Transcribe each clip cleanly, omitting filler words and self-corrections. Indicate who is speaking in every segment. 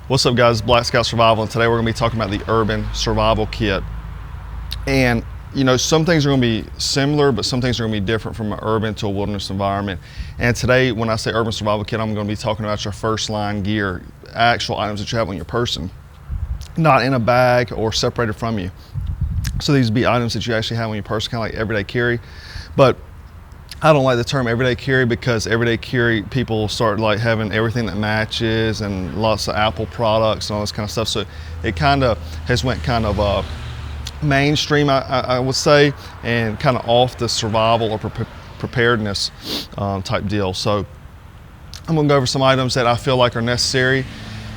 Speaker 1: What's up guys, Black Scout Survival, and today we're going to be talking about the Urban Survival Kit. And you know, some things are going to be similar, but some things are going to be different from an urban to a wilderness environment. And today, when I say Urban Survival Kit, I'm going to be talking about your first line gear, actual items that you have on your person, not in a bag or separated from you. So these would be items that you actually have on your person, kind of like everyday carry. But I don't like the term everyday carry because everyday carry, people start like having everything that matches and lots of Apple products and all this kind of stuff. So it kind of has went kind of mainstream, I would say, and kind of off the survival or preparedness type deal. So I'm gonna go over some items that I feel like are necessary.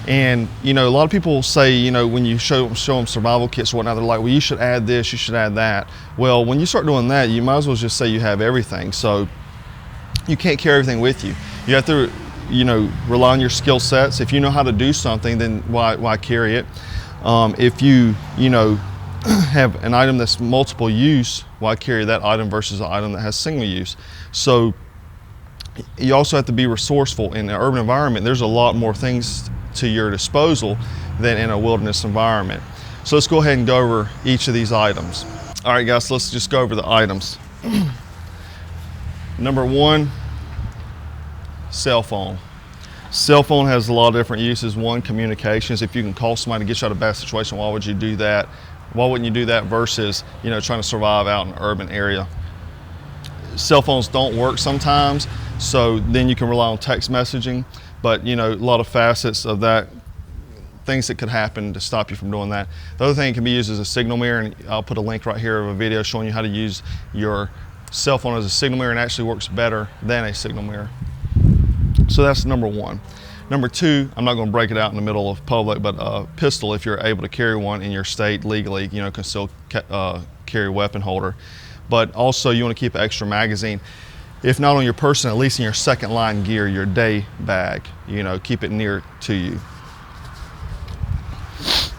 Speaker 1: And you know, a lot of people say, you know, when you show them survival kits or whatnot, they're like, well, you should add this, you should add that. Well, when you start doing that, you might as well just say you have everything. So you can't carry everything with you. You have to, you know, rely on your skill sets. If you know how to do something, then why carry it? If you know, have an item that's multiple use, why carry that item versus an item that has single use? So you also have to be resourceful. In an urban environment, there's a lot more things to your disposal than in a wilderness environment. So let's go ahead and go over each of these items. All right guys, let's just go over the items. Number one, cell phone. Cell phone has a lot of different uses. One, communications. If you can call somebody to get you out of a bad situation, why would you do that? Why wouldn't you do that versus, you know, trying to survive out in an urban area? Cell phones don't work sometimes, so then you can rely on text messaging. But you know, a lot of facets of that, things that could happen to stop you from doing that. The other thing it can be used as a signal mirror, and I'll put a link right here of a video showing you how to use your cell phone as a signal mirror, and actually works better than a signal mirror. So that's number one. Number two, I'm not going to break it out in the middle of public, but a pistol, if you're able to carry one in your state legally, you know, can still carry a weapon holder. But also you want to keep an extra magazine. If not on your person, at least in your second line gear, your day bag, you know, keep it near to you.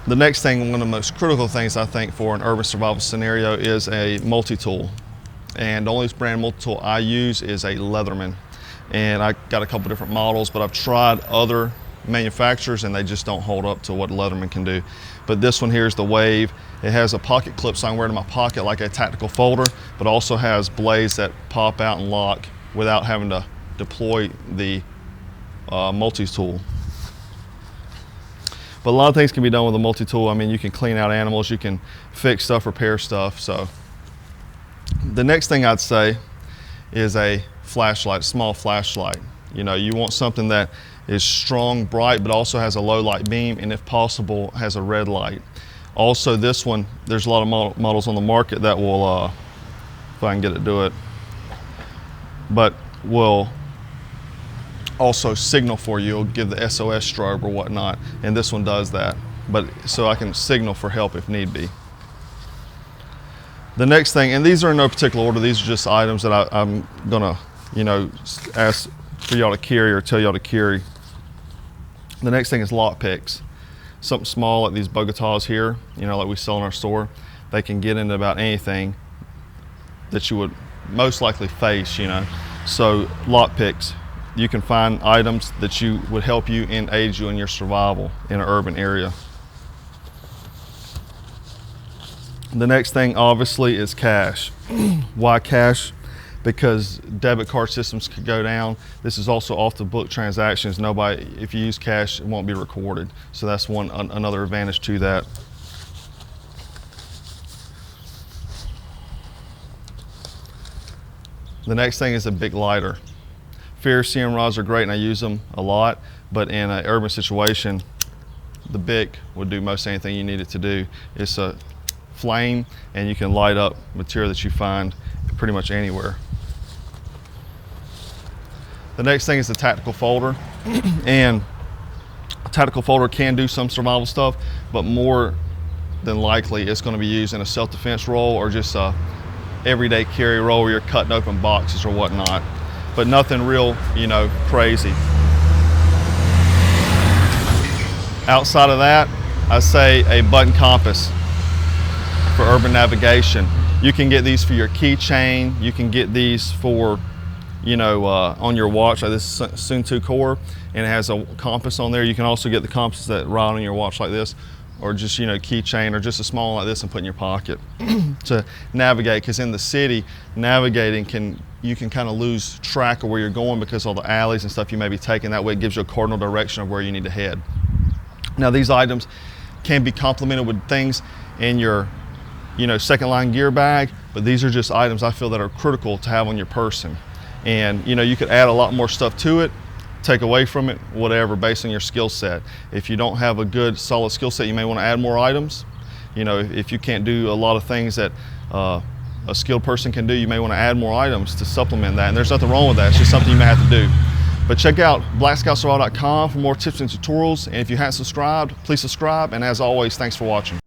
Speaker 1: The next thing, one of the most critical things I think for an urban survival scenario is a multi-tool. And the only brand multi-tool I use is a Leatherman. And I got a couple different models, but I've tried other manufacturers and they just don't hold up to what Leatherman can do. But this one here is the Wave. It has a pocket clip so I can wear it in my pocket like a tactical folder, but also has blades that pop out and lock without having to deploy the multi-tool. But a lot of things can be done with a multi-tool. I mean, you can clean out animals, you can fix stuff, repair stuff. So the next thing I'd say is a flashlight, small flashlight. You know, you want something that is strong, bright, but also has a low light beam, and if possible, has a red light. Also, this one, there's a lot of models on the market that will, if I can get it to do it, but will also signal for you. It'll give the SOS strobe or whatnot, and this one does that. But so I can signal for help if need be. The next thing, and these are in no particular order, these are just items that I'm gonna, you know, ask for y'all to carry or tell y'all to carry. The next thing is lock picks. Something small like these Bogotas here, you know, like we sell in our store. They can get into about anything that you would most likely face, you know. So lock picks, you can find items that would help you and aid you in your survival in an urban area. The next thing obviously is cash. Why cash? Because debit card systems could go down. This is also off the book transactions. Nobody, if you use cash, it won't be recorded. So that's another advantage to that. The next thing is a big lighter. Ferrocerium rods are great and I use them a lot, but in an urban situation, the Bic would do most anything you need it to do. It's a flame and you can light up material that you find pretty much anywhere. The next thing is the tactical folder. And a tactical folder can do some survival stuff, but more than likely it's going to be used in a self-defense role or just a everyday carry role where you're cutting open boxes or whatnot, but nothing real, you know, crazy. Outside of that, I say a button compass for urban navigation. You can get these for your keychain, you can get these for on your watch, like this Suunto Core, and it has a compass on there. You can also get the compass that ride on your watch like this, or just keychain, or just a small one like this and put in your pocket to navigate. Because in the city, navigating you can kind of lose track of where you're going because all the alleys and stuff you may be taking. That way it gives you a cardinal direction of where you need to head. Now these items can be complemented with things in your second line gear bag, but these are just items I feel that are critical to have on your person. And you could add a lot more stuff to it, take away from it, whatever, based on your skill set. If you don't have a good solid skill set, you may want to add more items. If you can't do a lot of things that a skilled person can do, you may want to add more items to supplement that. And there's nothing wrong with that. It's just something you may have to do. But check out BlackScoutSurvival.com for more tips and tutorials. And if you haven't subscribed, please subscribe. And as always, thanks for watching.